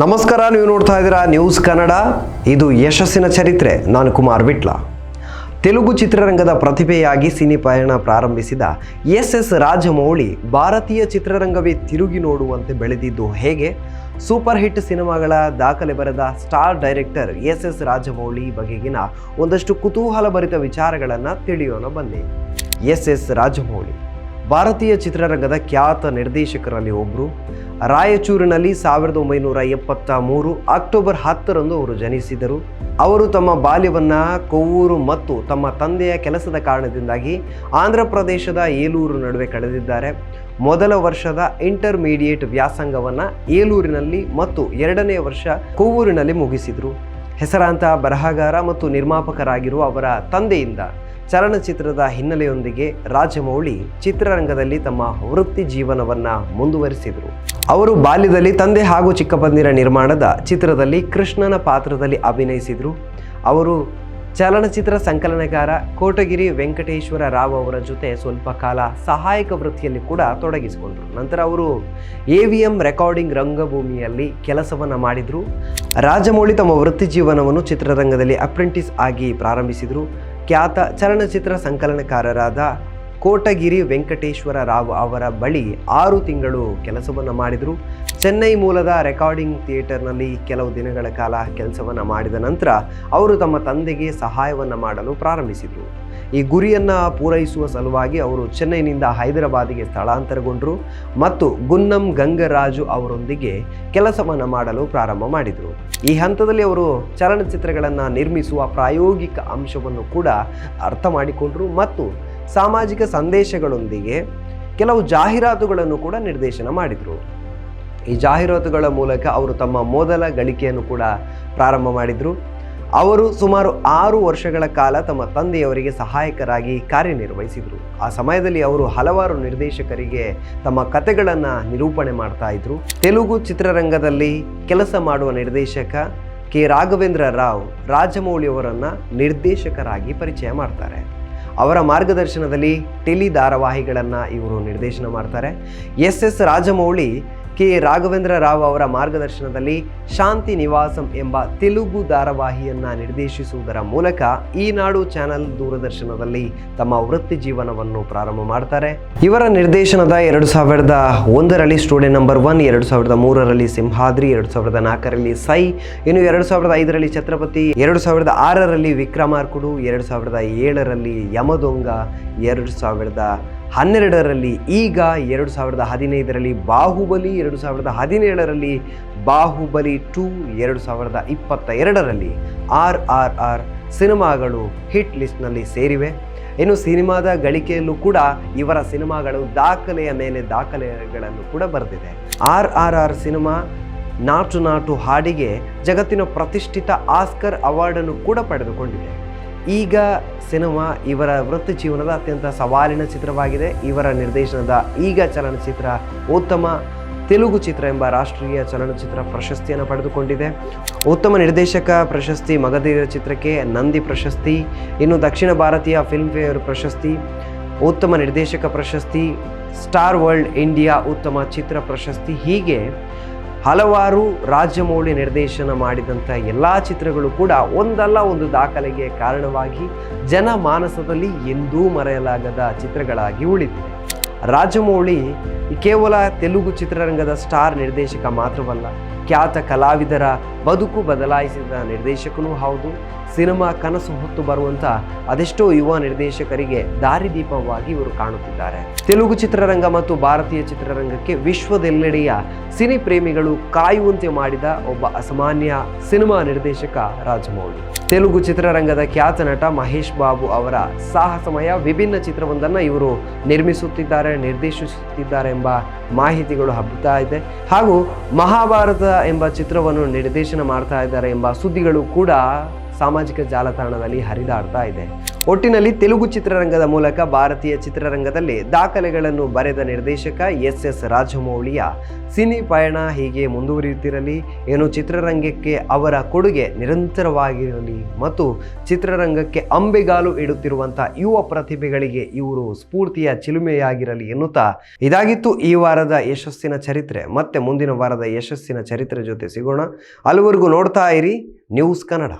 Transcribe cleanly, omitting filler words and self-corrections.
ನಮಸ್ಕಾರ, ನೀವು ನೋಡ್ತಾ ಇದ್ದೀರಾ ನ್ಯೂಸ್ ಕನ್ನಡ. ಇದು ಯಶಸ್ಸಿನ ಚರಿತ್ರೆ. ನಾನು ಕುಮಾರ್ ವಿಟ್ಲ. ತೆಲುಗು ಚಿತ್ರರಂಗದ ಪ್ರತಿಭೆಯಾಗಿ ಸಿನಿ ಪಯಣ ಪ್ರಾರಂಭಿಸಿದ ಎಸ್ ರಾಜಮೌಳಿ ಭಾರತೀಯ ಚಿತ್ರರಂಗವೇ ತಿರುಗಿ ನೋಡುವಂತೆ ಬೆಳೆದಿದ್ದು ಹೇಗೆ? ಸೂಪರ್ ಹಿಟ್ ಸಿನಿಮಾಗಳ ದಾಖಲೆ ಬರೆದ ಸ್ಟಾರ್ ಡೈರೆಕ್ಟರ್ ಎಸ್ ರಾಜಮೌಳಿ ಬಗೆಗಿನ ಒಂದಷ್ಟು ಕುತೂಹಲಭರಿತ ವಿಚಾರಗಳನ್ನು ತಿಳಿಯೋಣ ಬನ್ನಿ. ಎಸ್ ರಾಜಮೌಳಿ ಭಾರತೀಯ ಚಿತ್ರರಂಗದ ಖ್ಯಾತ ನಿರ್ದೇಶಕರಲ್ಲಿ ಒಬ್ಬರು. ರಾಯಚೂರಿನಲ್ಲಿ 1973 ಅಕ್ಟೋಬರ್ 10ರಂದು ಅವರು ಜನಿಸಿದರು. ಅವರು ತಮ್ಮ ಬಾಲ್ಯವನ್ನು ಕೊವ್ವೂರು ಮತ್ತು ತಮ್ಮ ತಂದೆಯ ಕೆಲಸದ ಕಾರಣದಿಂದಾಗಿ ಆಂಧ್ರ ಪ್ರದೇಶದ ಏಲೂರು ನಡುವೆ ಕಳೆದಿದ್ದಾರೆ. ಮೊದಲ ವರ್ಷದ ಇಂಟರ್ಮೀಡಿಯೇಟ್ ವ್ಯಾಸಂಗವನ್ನು ಏಲೂರಿನಲ್ಲಿ ಮತ್ತು ಎರಡನೇ ವರ್ಷ ಕೊವ್ವೂರಿನಲ್ಲಿ ಮುಗಿಸಿದರು. ಹೆಸರಾಂತ ಬರಹಗಾರ ಮತ್ತು ನಿರ್ಮಾಪಕರಾಗಿರುವ ಅವರ ತಂದೆಯಿಂದ ಚಲನಚಿತ್ರದ ಹಿನ್ನೆಲೆಯೊಂದಿಗೆ ರಾಜಮೌಳಿ ಚಿತ್ರರಂಗದಲ್ಲಿ ತಮ್ಮ ವೃತ್ತಿ ಜೀವನವನ್ನು ಮುಂದುವರಿಸಿದರು. ಅವರು ಬಾಲ್ಯದಲ್ಲಿ ತಂದೆ ಹಾಗೂ ಚಿಕ್ಕಪ್ಪಂದಿರ ನಿರ್ಮಾಣದ ಚಿತ್ರದಲ್ಲಿ ಕೃಷ್ಣನ ಪಾತ್ರದಲ್ಲಿ ಅಭಿನಯಿಸಿದರು. ಅವರು ಚಲನಚಿತ್ರ ಸಂಕಲನಕಾರ ಕೋಟಗಿರಿ ವೆಂಕಟೇಶ್ವರ ರಾವ್ ಅವರ ಜೊತೆ ಸ್ವಲ್ಪ ಕಾಲ ಸಹಾಯಕ ವೃತ್ತಿಯಲ್ಲಿ ಕೂಡ ತೊಡಗಿಸಿಕೊಂಡರು. ನಂತರ ಅವರು AVM ರೆಕಾರ್ಡಿಂಗ್ ರಂಗಭೂಮಿಯಲ್ಲಿ ಕೆಲಸವನ್ನು ಮಾಡಿದರು. ರಾಜಮೌಳಿ ತಮ್ಮ ವೃತ್ತಿ ಜೀವನವನ್ನು ಚಿತ್ರರಂಗದಲ್ಲಿ ಅಪ್ರೆಂಟಿಸ್ ಆಗಿ ಪ್ರಾರಂಭಿಸಿದರು. ಖ್ಯಾತ ಚಲನಚಿತ್ರ ಸಂಕಲನಕಾರರಾದ ಕೋಟಗಿರಿ ವೆಂಕಟೇಶ್ವರ ರಾವ್ ಅವರ ಬಳಿ 6 ತಿಂಗಳು ಕೆಲಸವನ್ನು ಮಾಡಿದರು. ಚೆನ್ನೈ ಮೂಲದ ರೆಕಾರ್ಡಿಂಗ್ ಥಿಯೇಟರ್ನಲ್ಲಿ ಕೆಲವು ದಿನಗಳ ಕಾಲ ಕೆಲಸವನ್ನು ಮಾಡಿದ ನಂತರ ಅವರು ತಮ್ಮ ತಂದೆಗೆ ಸಹಾಯವನ್ನು ಮಾಡಲು ಪ್ರಾರಂಭಿಸಿದರು. ಈ ಗುರಿಯನ್ನು ಪೂರೈಸುವ ಸಲುವಾಗಿ ಅವರು ಚೆನ್ನೈನಿಂದ ಹೈದರಾಬಾದಿಗೆ ಸ್ಥಳಾಂತರಗೊಂಡರು ಮತ್ತು ಗುನ್ನಂ ಗಂಗರಾಜು ಅವರೊಂದಿಗೆ ಕೆಲಸವನ್ನು ಮಾಡಲು ಪ್ರಾರಂಭ ಮಾಡಿದರು. ಈ ಹಂತದಲ್ಲಿ ಅವರು ಚಲನಚಿತ್ರಗಳನ್ನು ನಿರ್ಮಿಸುವ ಪ್ರಾಯೋಗಿಕ ಅಂಶವನ್ನು ಕೂಡ ಅರ್ಥ ಮಾಡಿಕೊಂಡರು ಮತ್ತು ಸಾಮಾಜಿಕ ಸಂದೇಶಗಳೊಂದಿಗೆ ಕೆಲವು ಜಾಹೀರಾತುಗಳನ್ನು ಕೂಡ ನಿರ್ದೇಶನ ಮಾಡಿದರು. ಈ ಜಾಹೀರಾತುಗಳ ಮೂಲಕ ಅವರು ತಮ್ಮ ಮೊದಲ ಗಳಿಕೆಯನ್ನು ಕೂಡ ಪ್ರಾರಂಭ ಮಾಡಿದರು. ಅವರು ಸುಮಾರು 6 ವರ್ಷಗಳ ಕಾಲ ತಮ್ಮ ತಂದೆಯವರಿಗೆ ಸಹಾಯಕರಾಗಿ ಕಾರ್ಯನಿರ್ವಹಿಸಿದರು. ಆ ಸಮಯದಲ್ಲಿ ಅವರು ಹಲವಾರು ನಿರ್ದೇಶಕರಿಗೆ ತಮ್ಮ ಕಥೆಗಳನ್ನು ನಿರೂಪಣೆ ಮಾಡ್ತಾ ಇದ್ರು. ತೆಲುಗು ಚಿತ್ರರಂಗದಲ್ಲಿ ಕೆಲಸ ಮಾಡುವ ನಿರ್ದೇಶಕ ಕೆ ರಾಘವೇಂದ್ರ ರಾವ್ ರಾಜಮೌಳಿಯವರನ್ನು ನಿರ್ದೇಶಕರಾಗಿ ಪರಿಚಯ ಮಾಡ್ತಾರೆ. ಅವರ ಮಾರ್ಗದರ್ಶನದಲ್ಲಿ ಟೆಲಿ ಧಾರಾವಾಹಿಗಳನ್ನು ಇವರು ನಿರ್ದೇಶನ ಮಾಡ್ತಾರೆ. ಎಸ್ ರಾಜಮೌಳಿ ಕೆ ರಾಘವೇಂದ್ರ ರಾವ್ ಅವರ ಮಾರ್ಗದರ್ಶನದಲ್ಲಿ ಶಾಂತಿ ನಿವಾಸಂ ಎಂಬ ತೆಲುಗು ಧಾರಾವಾಹಿಯನ್ನು ನಿರ್ದೇಶಿಸುವುದರ ಮೂಲಕ ಈನಾಡು ಚಾನೆಲ್ ದೂರದರ್ಶನದಲ್ಲಿ ತಮ್ಮ ವೃತ್ತಿ ಜೀವನವನ್ನು ಪ್ರಾರಂಭ ಮಾಡ್ತಾರೆ. ಇವರ ನಿರ್ದೇಶನದ 2001ರಲ್ಲಿ ಸ್ಟೂಡೆಂಟ್ ನಂಬರ್ 1, 2003ರಲ್ಲಿ ಸಿಂಹಾದ್ರಿ, 2004ರಲ್ಲಿ ಸೈ, ಇನ್ನು 2005ರಲ್ಲಿ ಛತ್ರಪತಿ, 2006ರಲ್ಲಿ ವಿಕ್ರಮಾರ್ಕುಡು, 2007ರಲ್ಲಿ ಯಮದೊಂಗ, 2012ರಲ್ಲಿ ಈಗ, 2015ರಲ್ಲಿ ಬಾಹುಬಲಿ, 2017ರಲ್ಲಿ ಬಾಹುಬಲಿ 2, 2022ರಲ್ಲಿ RRR ಸಿನಿಮಾಗಳು ಹಿಟ್ ಲಿಸ್ಟ್ನಲ್ಲಿ ಸೇರಿವೆ. ಇನ್ನು ಸಿನಿಮಾದ ಗಳಿಕೆಯಲ್ಲೂ ಕೂಡ ಇವರ ಸಿನಿಮಾಗಳು ದಾಖಲೆಯ ಮೇಲೆ ದಾಖಲೆಗಳನ್ನು ಕೂಡ ಬರೆದಿದೆ. RRR ಸಿನಿಮಾ ನಾಟು ನಾಟು ಹಾಡಿಗೆ ಜಗತ್ತಿನ ಪ್ರತಿಷ್ಠಿತ ಆಸ್ಕರ್ ಅವಾರ್ಡನ್ನು ಕೂಡ ಪಡೆದುಕೊಂಡಿದೆ. ಈಗ ಸಿನಿಮಾ ಇವರ ವೃತ್ತಿ ಜೀವನದ ಅತ್ಯಂತ ಸವಾಲಿನ ಚಿತ್ರವಾಗಿದೆ. ಇವರ ನಿರ್ದೇಶನದ ಈಗ ಚಲನಚಿತ್ರ ಉತ್ತಮ ತೆಲುಗು ಚಿತ್ರ ಎಂಬ ರಾಷ್ಟ್ರೀಯ ಚಲನಚಿತ್ರ ಪ್ರಶಸ್ತಿಯನ್ನು ಪಡೆದುಕೊಂಡಿದೆ. ಉತ್ತಮ ನಿರ್ದೇಶಕ ಪ್ರಶಸ್ತಿ ಮಗಧೀರ ಚಿತ್ರಕ್ಕೆ ನಂದಿ ಪ್ರಶಸ್ತಿ, ಇನ್ನು ದಕ್ಷಿಣ ಭಾರತೀಯ ಫಿಲ್ಮ್ಫೇರ್ ಪ್ರಶಸ್ತಿ, ಉತ್ತಮ ನಿರ್ದೇಶಕ ಪ್ರಶಸ್ತಿ, ಸ್ಟಾರ್ ವರ್ಲ್ಡ್ ಇಂಡಿಯಾ ಉತ್ತಮ ಚಿತ್ರ ಪ್ರಶಸ್ತಿ, ಹೀಗೆ ಹಲವಾರು ರಾಜಮೌಳಿ ನಿರ್ದೇಶನ ಮಾಡಿದಂಥ ಎಲ್ಲ ಚಿತ್ರಗಳು ಕೂಡ ಒಂದಲ್ಲ ಒಂದು ದಾಖಲೆಗೆ ಕಾರಣವಾಗಿ ಜನಮಾನಸದಲ್ಲಿ ಎಂದೂ ಮರೆಯಲಾಗದ ಚಿತ್ರಗಳಾಗಿ ಉಳಿದಿವೆ. ರಾಜಮೌಳಿ ಕೇವಲ ತೆಲುಗು ಚಿತ್ರರಂಗದ ಸ್ಟಾರ್ ನಿರ್ದೇಶಕ ಮಾತ್ರವಲ್ಲ, ಖ್ಯಾತ ಕಲಾವಿದರ ಬದುಕು ಬದಲಾಯಿಸಿದ ನಿರ್ದೇಶಕನೂ ಹೌದು. ಸಿನಿಮಾ ಕನಸು ಹೊತ್ತು ಬರುವಂಥ ಅದೆಷ್ಟೋ ಯುವ ನಿರ್ದೇಶಕರಿಗೆ ದಾರಿದೀಪವಾಗಿ ಇವರು ಕಾಣುತ್ತಿದ್ದಾರೆ. ತೆಲುಗು ಚಿತ್ರರಂಗ ಮತ್ತು ಭಾರತೀಯ ಚಿತ್ರರಂಗಕ್ಕೆ ವಿಶ್ವದೆಲ್ಲೆಡೆಯ ಸಿನಿ ಪ್ರೇಮಿಗಳು ಕಾಯುವಂತೆ ಮಾಡಿದ ಒಬ್ಬ ಅಸಾಮಾನ್ಯ ಸಿನಿಮಾ ನಿರ್ದೇಶಕ ರಾಜಮೌಳಿ. ತೆಲುಗು ಚಿತ್ರರಂಗದ ಖ್ಯಾತ ನಟ ಮಹೇಶ್ ಬಾಬು ಅವರ ಸಾಹಸಮಯ ವಿಭಿನ್ನ ಚಿತ್ರವೊಂದನ್ನು ಇವರು ನಿರ್ದೇಶಿಸುತ್ತಿದ್ದಾರೆ ಎಂಬ ಮಾಹಿತಿಗಳು ಹಬ್ಬುತ್ತಾ ಇದೆ. ಹಾಗೂ ಮಹಾಭಾರತ ಎಂಬ ಚಿತ್ರವನ್ನು ನಿರ್ದೇಶನ ಮಾಡ್ತಾ ಇದ್ದಾರೆ ಎಂಬ ಸುದ್ದಿಗಳು ಕೂಡ ಸಾಮಾಜಿಕ ಜಾಲತಾಣದಲ್ಲಿ ಹರಿದಾಡ್ತಾ ಇದೆ. ಒಟ್ಟಿನಲ್ಲಿ ತೆಲುಗು ಚಿತ್ರರಂಗದ ಮೂಲಕ ಭಾರತೀಯ ಚಿತ್ರರಂಗದಲ್ಲಿ ದಾಖಲೆಗಳನ್ನು ಬರೆದ ನಿರ್ದೇಶಕ ಎಸ್ ರಾಜಮೌಳಿಯ ಸಿನಿ ಪಯಣ ಹೀಗೆ ಮುಂದುವರಿಯುತ್ತಿರಲಿ, ಏನು ಚಿತ್ರರಂಗಕ್ಕೆ ಅವರ ಕೊಡುಗೆ ನಿರಂತರವಾಗಿರಲಿ ಮತ್ತು ಚಿತ್ರರಂಗಕ್ಕೆ ಅಂಬೆಗಾಲು ಇಡುತ್ತಿರುವಂಥ ಯುವ ಪ್ರತಿಭೆಗಳಿಗೆ ಇವರು ಸ್ಫೂರ್ತಿಯ ಚಿಲುಮೆಯಾಗಿರಲಿ ಎನ್ನುತ್ತಾ ಇದಾಗಿತ್ತು ಈ ವಾರದ ಯಶಸ್ಸಿನ ಚರಿತ್ರೆ. ಮತ್ತೆ ಮುಂದಿನ ವಾರದ ಯಶಸ್ಸಿನ ಚರಿತ್ರೆ ಜೊತೆ ಸಿಗೋಣ. ಅಲ್ಲಿವರೆಗೂ ನೋಡ್ತಾ ಇರಿ ನ್ಯೂಸ್ ಕನ್ನಡ.